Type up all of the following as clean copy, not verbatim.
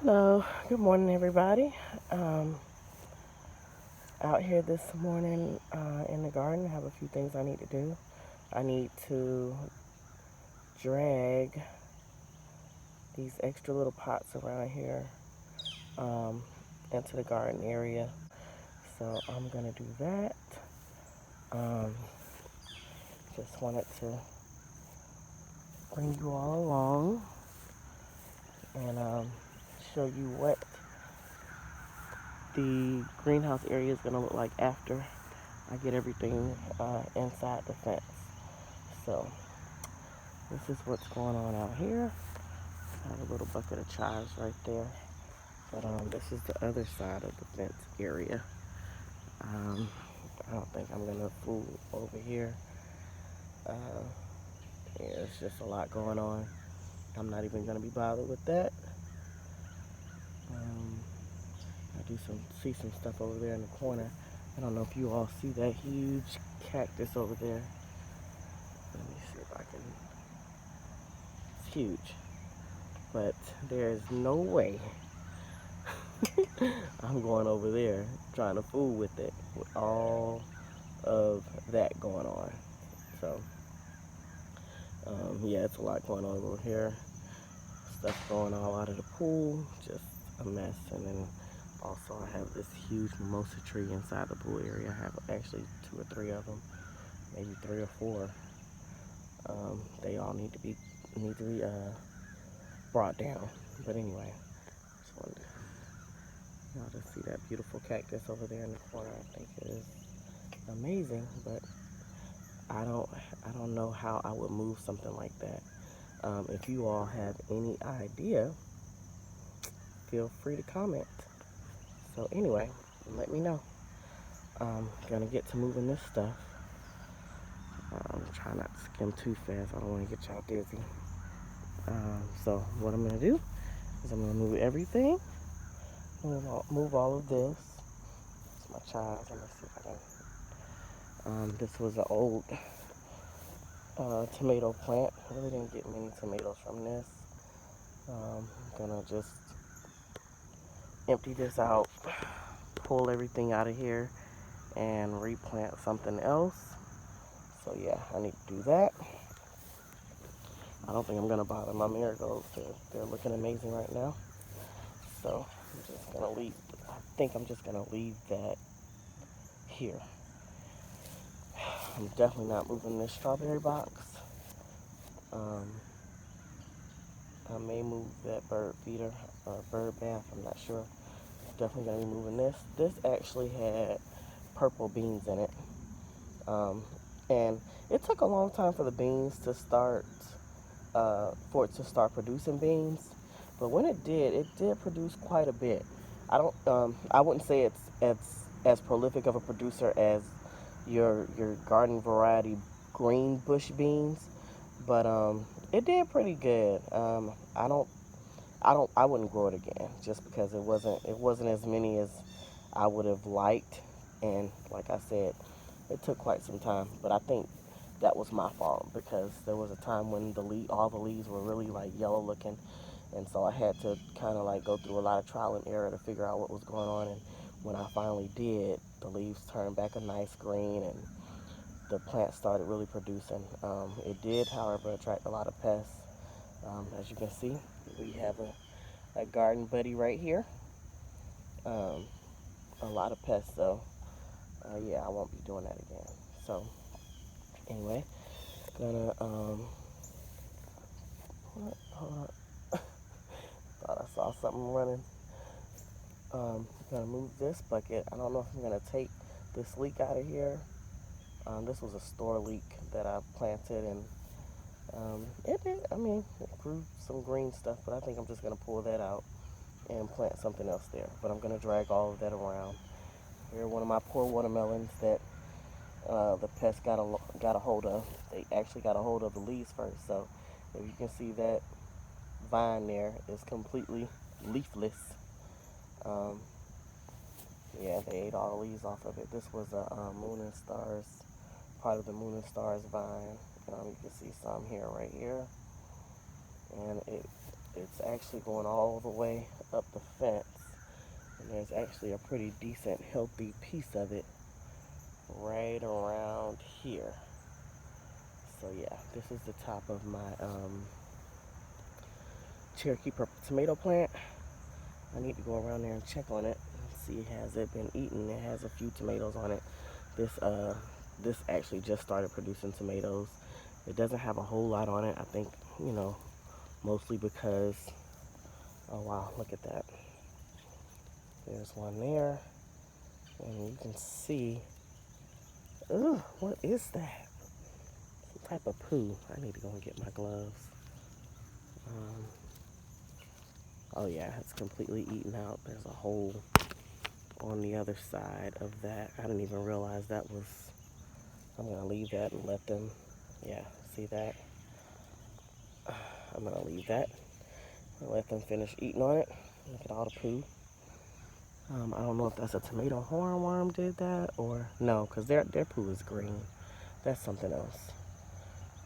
Hello, good morning, everybody. Um, Out here this morning in the garden, I have a few things I need to do. I need to drag these extra little pots around here um, into the garden area. So I'm gonna do that. Um, just wanted to bring you all along and show you what the greenhouse area is gonna look like after I get everything inside the fence. So this is what's going on out here. I have a little bucket of chives right there. But this is the other side of the fence area. Um, I don't think I'm gonna fool over here. Uh, yeah, it's just a lot going on. I'm not even gonna be bothered with that. Um, I do see some stuff over there in the corner. I don't know if you all see that huge cactus over there. Let me see if I can. It's huge, but there is no way I'm going over there trying to fool with it with all of that going on. So, yeah, it's a lot going on over here. Stuff going all out of the pool, just a mess. And then also I have this huge mimosa tree inside the pool area. I have actually 2 or 3 of them, maybe 3 or 4. They all need to be brought down. But anyway, just wanted y'all to see that beautiful cactus over there in the corner. I think it is amazing, but I don't I don't know how I would move something like that. If you all have any idea, feel free to comment. So anyway, let me know. I'm gonna get to moving this stuff. I'm trying not to skim too fast. I don't want to get y'all dizzy. So what I'm gonna do is I'm gonna move everything. Move all of this. It's my child. Let me see if I can. This was an old tomato plant. I really didn't get many tomatoes from this. I'm gonna just empty this out, pull everything out of here, and replant something else. So yeah, I need to do that. I don't think I'm gonna bother my marigolds. They're looking amazing right now. So I'm just gonna leave. I think I'm just gonna leave that here. I'm definitely not moving this strawberry box. Um, I may move that bird feeder or bird bath. I'm not sure. Definitely gonna be moving this. This actually had purple beans in it. Um, and it took a long time for the beans to start, for it to start producing beans. But when it did produce quite a bit. I wouldn't say it's as prolific of a producer as your garden variety green bush beans, but it did pretty good. I wouldn't grow it again just because it wasn't as many as I would have liked, and like I said, it took quite some time. But I think that was my fault because there was a time when all the leaves were really like yellow looking, and so I had to kind of like go through a lot of trial and error to figure out what was going on. And when I finally did, the leaves turned back a nice green, and the plant started really producing. It did, however, attract a lot of pests. As you can see, we have a garden buddy right here. Um, a lot of pests, though. Yeah, I won't be doing that again. So anyway, gonna hold on. Thought I saw something running. Gonna move this bucket. I don't know if I'm gonna take this leek out of here. This was a store leek that I planted, and it did. I mean, it grew some green stuff, but I think I'm just gonna pull that out and plant something else there. But I'm gonna drag all of that around. Here are one of my poor watermelons that the pest got a hold of. They actually got a hold of the leaves first. So if you can see that vine there is completely leafless. Um, yeah, they ate all the leaves off of it. This was a moon and stars, part of the moon and stars vine. You can see some here, right here, and it's actually going all the way up the fence. And there's actually a pretty decent, healthy piece of it right around here. So yeah, this is the top of my Cherokee purple tomato plant. I need to go around there and check on it and see, has it been eaten. It has a few tomatoes on it. This actually just started producing tomatoes. It doesn't have a whole lot on it. I think, you know, mostly because, oh wow, look at that. There's one there, and you can see, ugh, what is that? Some type of poo. I need to go and get my gloves. Oh yeah, it's completely eaten out. There's a hole on the other side of that. I didn't even realize that was, I'm gonna leave that and let them, yeah, see that? I'm gonna leave that and let them finish eating on it. Look at all the poo. I don't know if that's a tomato hornworm did that or no, because their poo is green. That's something else.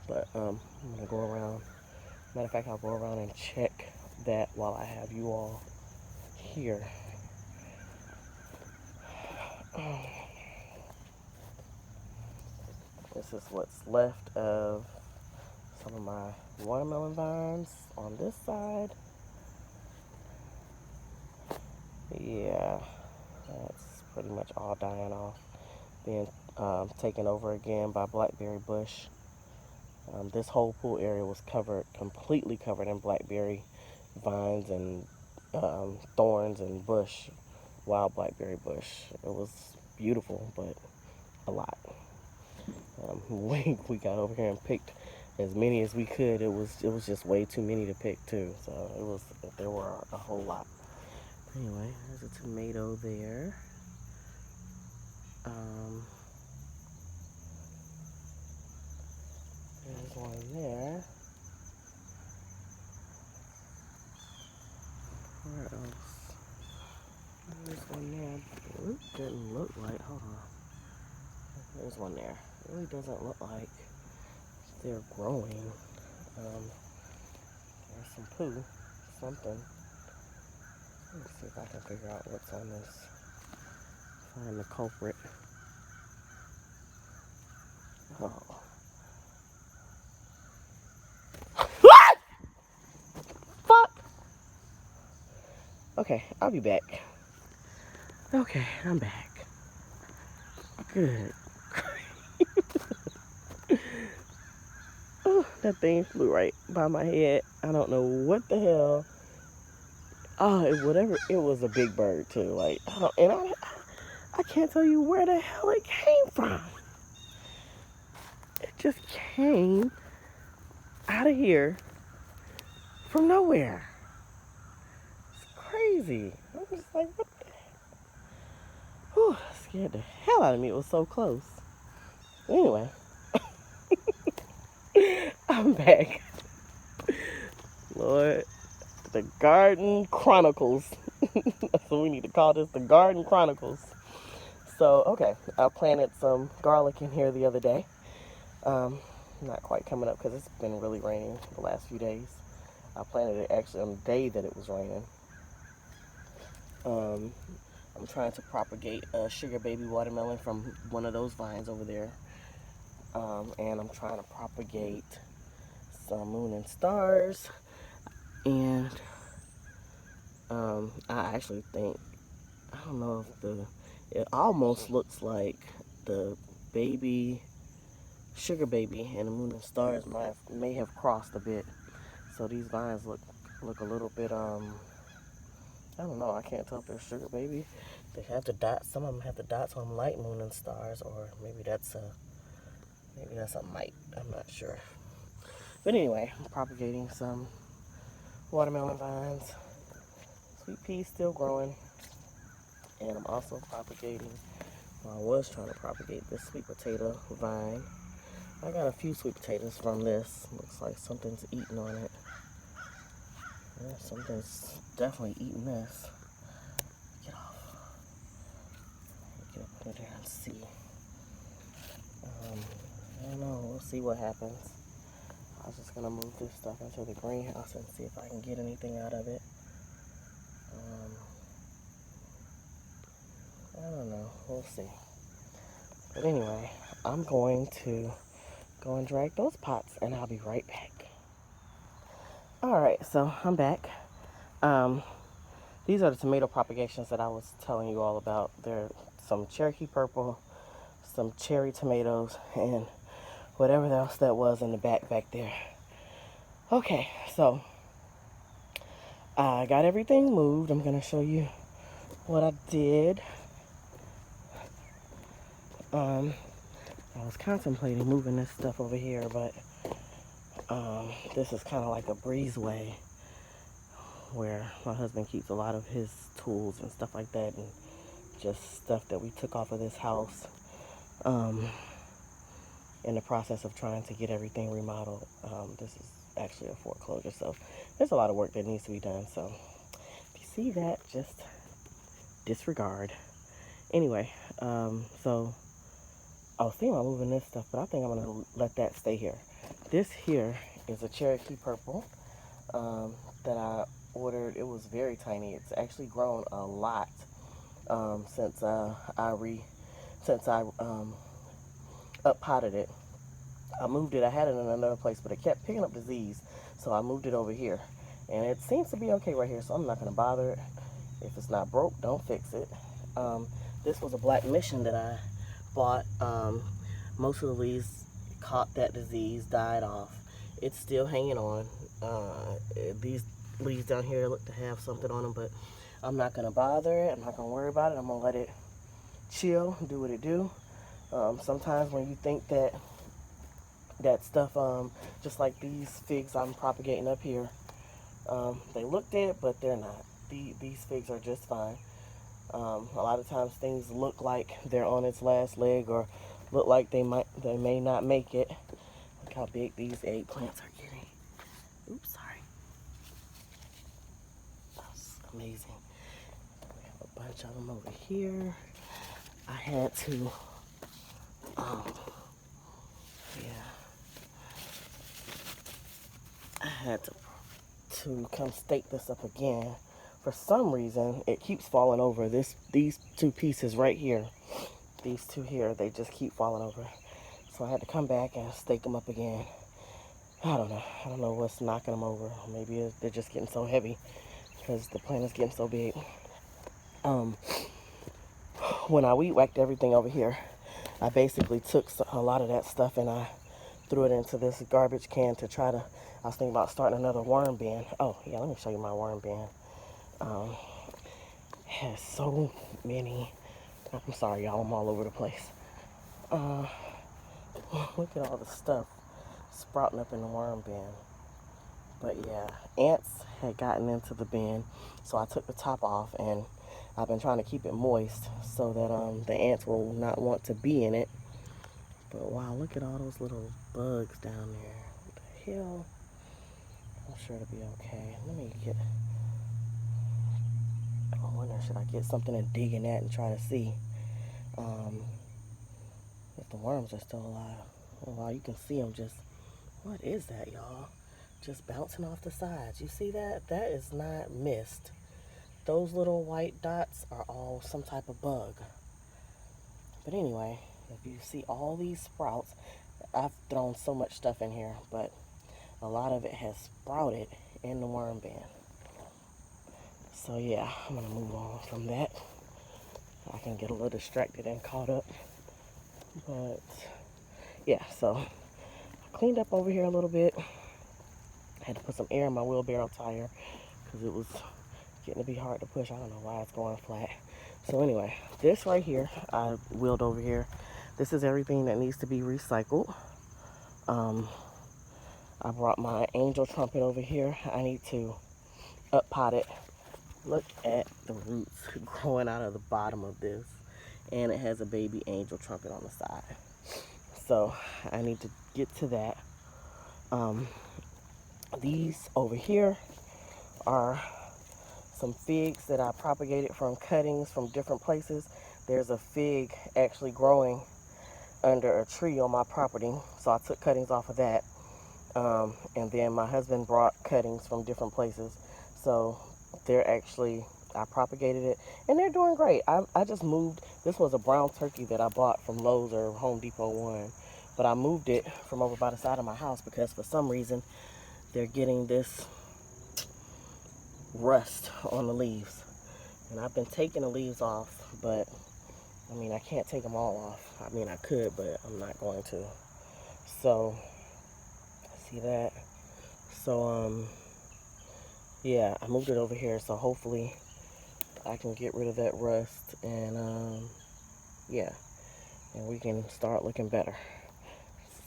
But I'm gonna go around. Matter of fact, I'll go around and check that while I have you all here. This is what's left of some of my watermelon vines on this side. Yeah, that's pretty much all dying off, being taken over again by blackberry bush. This whole pool area was completely covered in blackberry vines and thorns and bush, wild blackberry bush. It was beautiful, but a lot. We got over here and picked as many as we could. It was just way too many to pick too. So there were a whole lot. Anyway, there's a tomato there. There's one there. Where else? There's one there. It didn't look like, hold on. There's one there. It really doesn't look like they're growing. There's some poo, something. Let me see if I can figure out what's on this. Find the culprit. Oh. What? Fuck! Okay, I'll be back. Okay, I'm back. Good. Oh, that thing flew right by my head. I don't know what the hell. Oh, it was a big bird too. Like, I can't tell you where the hell it came from. It just came out of here from nowhere. It's crazy. I'm just like, what the heck? Whew, scared the hell out of me. It was so close. Anyway, I'm back. Lord, the Garden Chronicles. That's what we need to call this, the Garden Chronicles. So, okay, I planted some garlic in here the other day. Not quite coming up because it's been really raining the last few days. I planted it actually on the day that it was raining. I'm trying to propagate a sugar baby watermelon from one of those vines over there. And I'm trying to propagate some moon and stars. And I actually think, I don't know if it almost looks like the baby, sugar baby and the moon and stars may have crossed a bit. So these vines look a little bit, I don't know, I can't tell if they're sugar baby. They have the dots, some of them have the dots on them like moon and stars, or maybe that's a mite, I'm not sure. But anyway, I'm propagating some watermelon vines. Sweet peas still growing. And I'm also propagating, I was trying to propagate this sweet potato vine. I got a few sweet potatoes from this. Looks like something's eating on it. Yeah, something's definitely eating this. Get off. Get up under there and see. I don't know. We'll see what happens. was just gonna move this stuff into the greenhouse and see if I can get anything out of it. I don't know, we'll see. But anyway, I'm going to go and drag those pots and I'll be right back. Alright, so I'm back. These are the tomato propagations that I was telling you all about. They're some Cherokee purple, some cherry tomatoes, and whatever else that was in the back there. Okay, so I got everything moved. I'm going to show you what I did. I was contemplating moving this stuff over here, but this is kind of like a breezeway where my husband keeps a lot of his tools and stuff like that, and just stuff that we took off of this house in the process of trying to get everything remodeled. This is actually a foreclosure, so there's a lot of work that needs to be done. So if you see that, just disregard. Anyway, so I was thinking about moving this stuff, but I think I'm going to let that stay here. This here is a Cherokee purple that I ordered. It was very tiny. It's actually grown a lot since I up potted it. I moved it. I had it in another place, but it kept picking up disease, so I moved it over here. And it seems to be okay right here, so I'm not going to bother it. If it's not broke, don't fix it. This was a black mission that I bought. Most of the leaves caught that disease, died off. It's still hanging on. These leaves down here look to have something on them, but I'm not going to bother it. I'm not going to worry about it. I'm going to let it chill, do what it do. Sometimes when you think that stuff, just like these figs I'm propagating up here, they look dead, but they're not. These figs are just fine. A lot of times things look like they're on its last leg, or look like they may not make it. Look how big these eggplants are getting. Oops, sorry. That's amazing. We have a bunch of them over here. I had to, I had to come stake this up again. For some reason, it keeps falling over. These two pieces right here, these two here, they just keep falling over. So I had to come back and stake them up again. I don't know. I don't know what's knocking them over. Maybe they're just getting so heavy because the plant is getting so big. When I weed whacked everything over here, I basically took a lot of that stuff and I threw it into this garbage can to try to, I was thinking about starting another worm bin. Oh, yeah, let me show you my worm bin. It has so many, I'm sorry, y'all, I'm all over the place. Look at all the stuff sprouting up in the worm bin. But yeah, ants had gotten into the bin, so I took the top off, and I've been trying to keep it moist so that the ants will not want to be in it. But wow, look at all those little bugs down there. What the hell? I'm sure it'll be okay. Let me get, I wonder, should I get something and dig in that and try to see if the worms are still alive. Oh, wow, you can see them just, what is that, y'all? Just bouncing off the sides. You see that? That is not mist. Those little white dots are all some type of bug. But anyway, if you see all these sprouts, I've thrown so much stuff in here, but a lot of it has sprouted in the worm bin. So yeah, I'm gonna move on from that. I can get a little distracted and caught up. But yeah, so I cleaned up over here a little bit. I had to put some air in my wheelbarrow tire because it was getting to be hard to push. I don't know why it's going flat. So anyway, this right here, I wheeled over here. This is everything that needs to be recycled. I brought my angel trumpet over here. I need to up pot it. Look at the roots growing out of the bottom of this. And it has a baby angel trumpet on the side. So I need to get to that. These over here are some figs that I propagated from cuttings from different places. There's a fig actually growing under a tree on my property, so I took cuttings off of that. And then my husband brought cuttings from different places. So they're actually, I propagated it, and they're doing great. I just moved, this was a brown turkey that I bought from Lowe's or Home Depot one. But I moved it from over by the side of my house because for some reason they're getting this rust on the leaves. And I've been taking the leaves off, but I mean, I can't take them all off. I mean, I could, but I'm not going to. So, see that? So, yeah, I moved it over here, so hopefully I can get rid of that rust, and, yeah, and we can start looking better.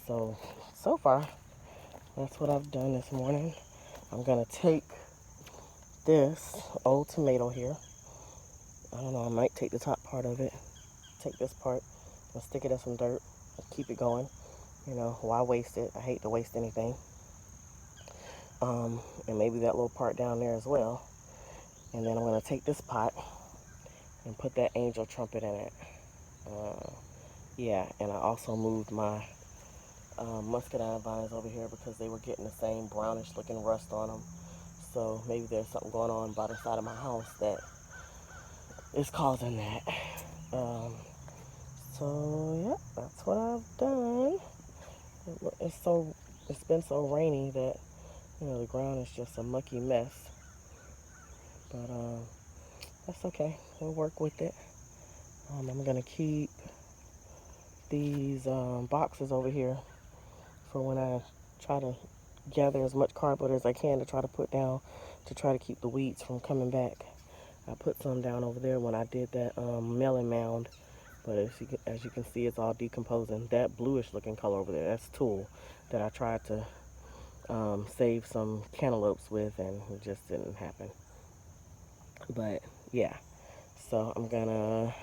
So far, that's what I've done this morning. I'm gonna take this old tomato here. I don't know, I might take the top part of it, take this part, and stick it in some dirt, and keep it going. You know, why waste it? I hate to waste anything. And maybe that little part down there as well. And then I'm gonna take this pot and put that angel trumpet in it. Yeah, and I also moved my muscadine vines over here because they were getting the same brownish looking rust on them. So maybe there's something going on by the side of my house that is causing that. So yeah, that's what I've done. It's been so rainy that, you know, the ground is just a mucky mess. But that's okay. We'll work with it. I'm gonna keep these boxes over here for when I try to gather as much cardboard as I can to try to put down to try to keep the weeds from coming back. I put some down over there when I did that melon mound, but as you can see, it's all decomposing. That bluish looking color over there, that's tulle that I tried to save some cantaloupes with, and it just didn't happen. But yeah, so I'm gonna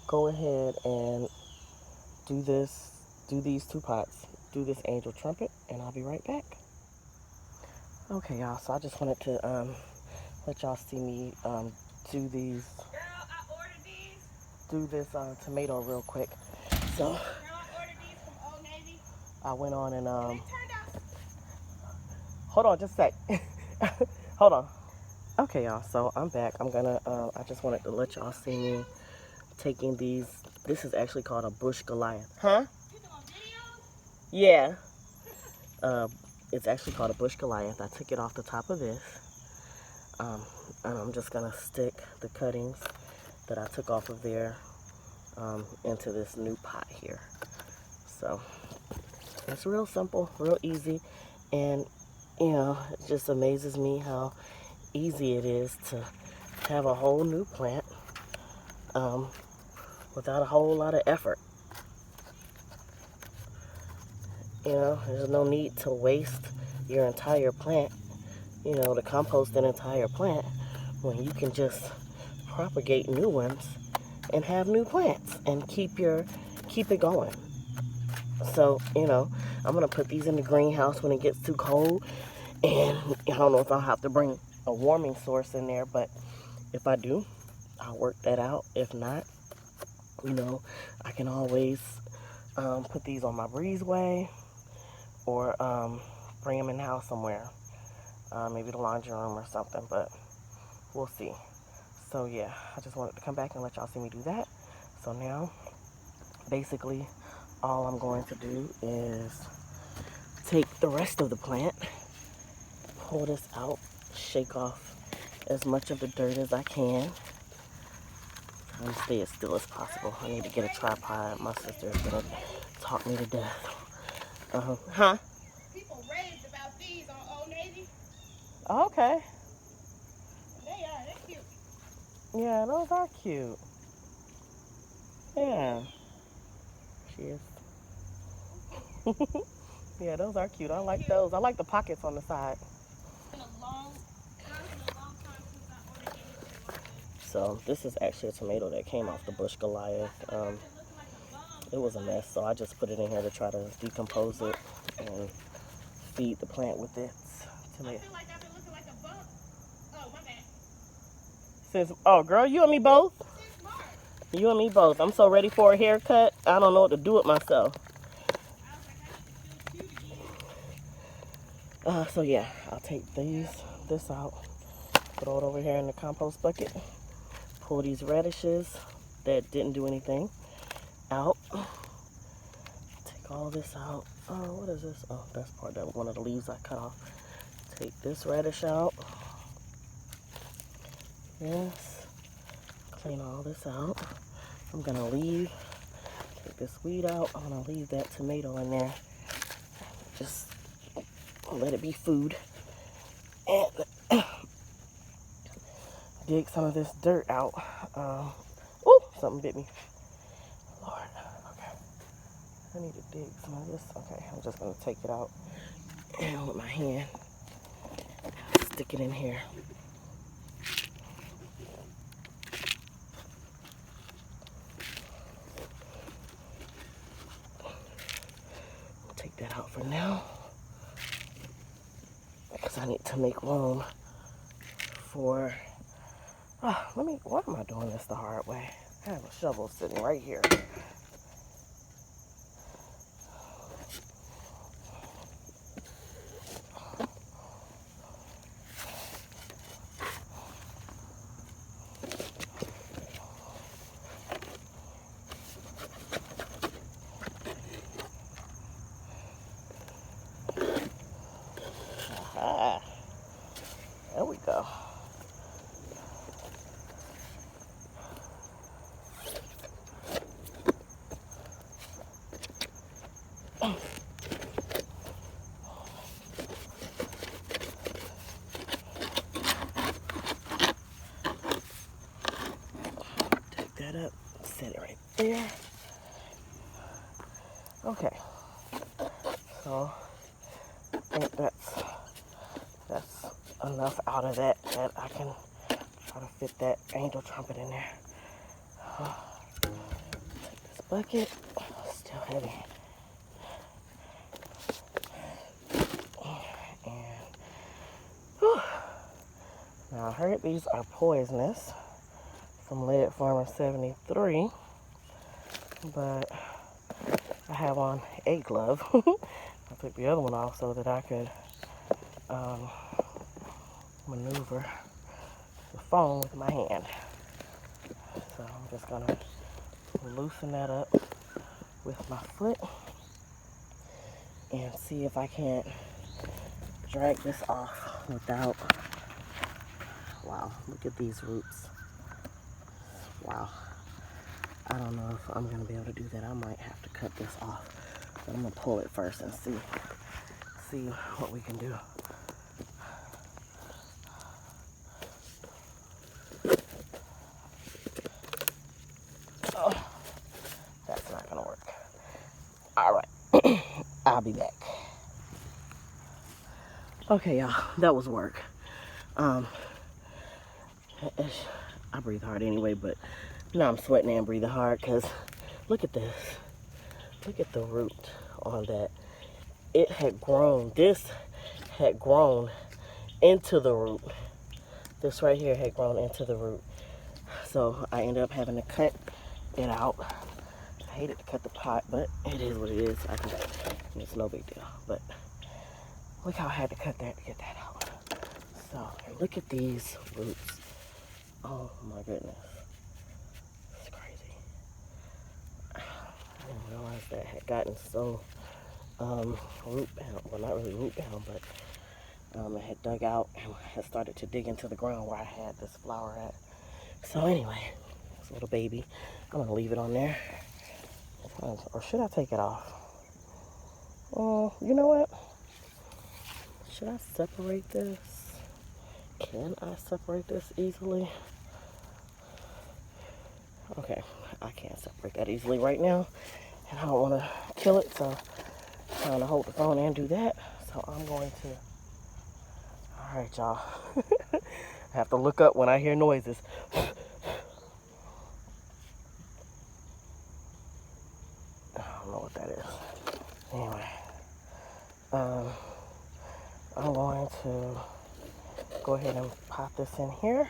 go ahead and do these two pots, do this angel trumpet, and I'll be right back. Okay, y'all, so I just wanted to let y'all see me do these. Girl, I ordered these. Do this tomato real quick. So, girl, I ordered these from Old Navy. I went on and they turned out. Hold on, just a sec. Hold on. Okay, y'all, so I'm back. I'm gonna I just wanted to let y'all see me taking these. This is actually called a bush Goliath. Huh? You doing videos? Yeah. It's actually called a bush Goliath. I took it off the top of this. And I'm just gonna stick the cuttings that I took off of there into this new pot here. So it's real simple, real easy, and you know, it just amazes me how easy it is to have a whole new plant without a whole lot of effort. You know, there's no need to waste your entire plant, you know, to compost an entire plant when you can just propagate new ones and have new plants and keep it going. So, you know, I'm gonna put these in the greenhouse when it gets too cold, and I don't know if I'll have to bring a warming source in there, but if I do, I'll work that out. If not, you know, I can always put these on my breezeway, or bring them in the house somewhere, maybe the laundry room or something, but we'll see. So yeah, I just wanted to come back and let y'all see me do that. So now, basically, all I'm going to do is take the rest of the plant, pull this out, shake off as much of the dirt as I can. Trying to stay as still as possible. I need to get a tripod. My sister is gonna talk me to death. Huh? People raved about these on Old Navy. Okay. They're cute. Yeah, those are cute. Yeah. Cheers. Yeah, those are cute. I like those. I like the pockets on the side. So this is actually a tomato that came off the bush Goliath. It was a mess, so I just put it in here to try to decompose it and feed the plant with its tomato. I feel like I've been looking like a bug. Oh, my bad. Oh, girl, you and me both? You and me both. I'm so ready for a haircut. I don't know what to do with myself. So yeah, I'll take this out, throw it over here in the compost bucket, pull these radishes that didn't do anything out, take all this out. Oh, what is this? Oh, that's part of one of the leaves I cut off. Take this radish out. Yes, clean all this out. I'm gonna take this weed out. I'm gonna leave that tomato in there. Just let it be food. And dig some of this dirt out. Oh, something bit me. Lord, okay. I need to dig some of this. Okay, I'm just gonna take it out and with my hand, stick it in here. Take that out for now, because I need to make room for, why am I doing this the hard way? I have a shovel sitting right here. Aha, there we go. Take that up, set it right there. Okay, so I think that's enough out of that I can try to fit that angel trumpet in there. Take this bucket, still heavy. And whew. Now I heard these are poisonous from Lead Farmer 73, but I have on a glove. I took the other one off so that I could maneuver the phone with my hand. So I'm just gonna loosen that up with my foot and see if I can't drag this off without, wow, look at these roots. Wow. I don't know if I'm gonna be able to do that. I might have to cut this off. But I'm gonna pull it first and see what we can do. Oh, that's not gonna work. All right, I'll be back. Okay, y'all, that was work. I breathe hard anyway, but now I'm sweating and breathing hard because look at this. Look at the root on that. It had grown. This had grown into the root. This right here had grown into the root. So I ended up having to cut it out. I hated to cut the pot, but it is what it is. It's no big deal. But look how I had to cut that to get that out. So look at these roots. Oh my goodness. It's crazy. I didn't realize that had gotten so root bound. Well, not really root bound, but it had dug out and had started to dig into the ground where I had this flower at. So anyway, this little baby, I'm gonna leave it on there. Or should I take it off? You know what? Should I separate this? Can I separate this easily? Okay, I can't separate that easily right now. And I don't want to kill it, so I'm trying to hold the phone and do that. So I'm going to... Alright, y'all. I have to look up when I hear noises. I don't know what that is. Anyway. I'm going to go ahead and pop this in here.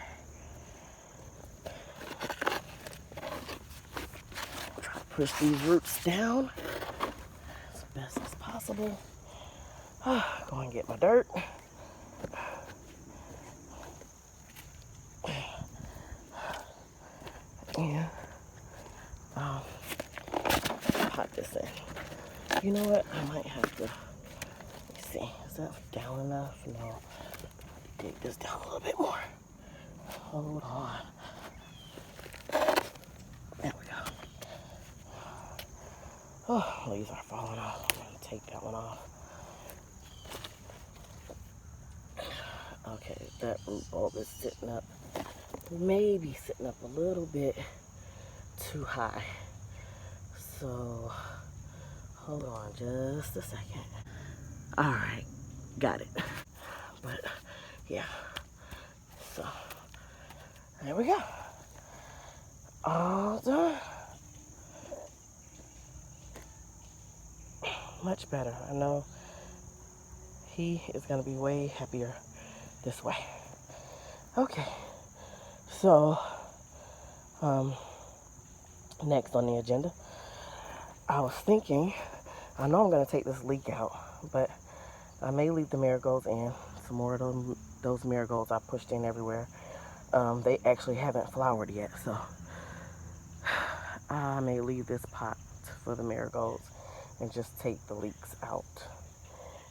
Try to push these roots down as best as possible. Go and get my dirt. And pot this in. You know what? I might have to, let me see, is that down enough? No. Dig this down a little bit more. Hold on. There we go. Oh, leaves are falling off. I'm going to take that one off. Okay, that root bulb is sitting up, maybe sitting up a little bit too high. So, hold on just a second. All right, got it. But, yeah. So, there we go. All done. Much better. I know he is going to be way happier this way. Okay. So, next on the agenda, I was thinking, I know I'm going to take this leek out, but I may leave the marigolds in. Some more of those marigolds I pushed in everywhere. They actually haven't flowered yet, so I may leave this pot for the marigolds and just take the leeks out.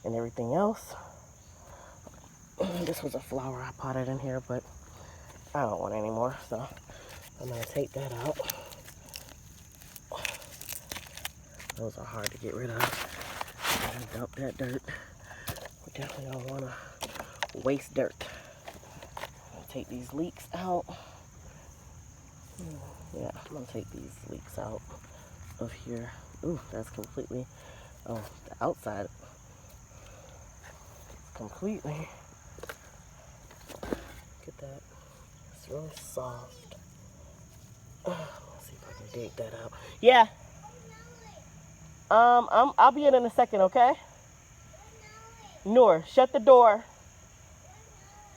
And everything else, this was a flower I potted in here, but I don't want any more, so I'm going to take that out. Those are hard to get rid of. I'm going to dump that dirt. We definitely don't want to waste dirt. I'm going to take these leeks out. Yeah, I'm going to take these leeks out of here. Ooh, that's completely, oh, the outside completely. Look at that. It's really soft. Let's see if I can dig that out. Yeah. I'll be in a second, okay? Noor, shut the door.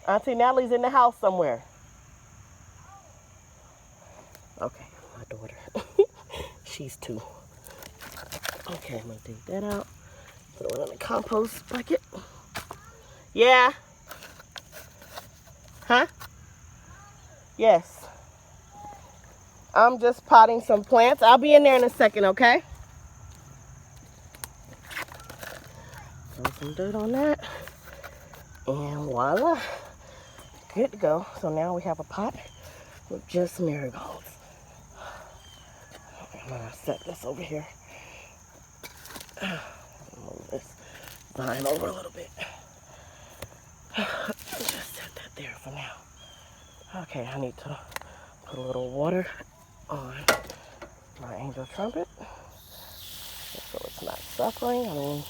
Auntie Natalie's in the house somewhere. Okay, my daughter. She's 2. Okay, I'm gonna dig that out. Put it in the compost bucket. Yeah. Huh? Yes. I'm just potting some plants. I'll be in there in a second, okay? Throw some dirt on that. And voila. Good to go. So now we have a pot with just marigolds. I'm gonna set this over here. Move this vine over a little bit. Just set that there for now. Okay, I need to put a little water on my angel trumpet so it's not suffering. I mean,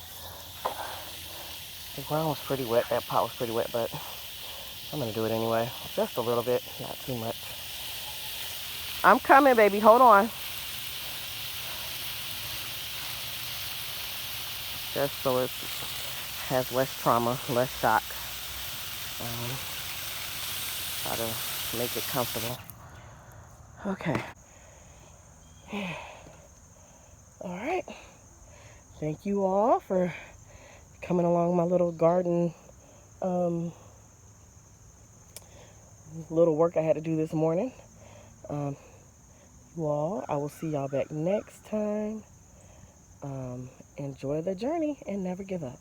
the ground was pretty wet. That pot was pretty wet, but I'm gonna do it anyway. Just a little bit, not too much. I'm coming, baby. Hold on. Just so it has less trauma, less shock. Try to make it comfortable. Okay. All right. Thank you all for coming along my little garden little work I had to do this morning. You all, I will see y'all back next time. Enjoy the journey and never give up.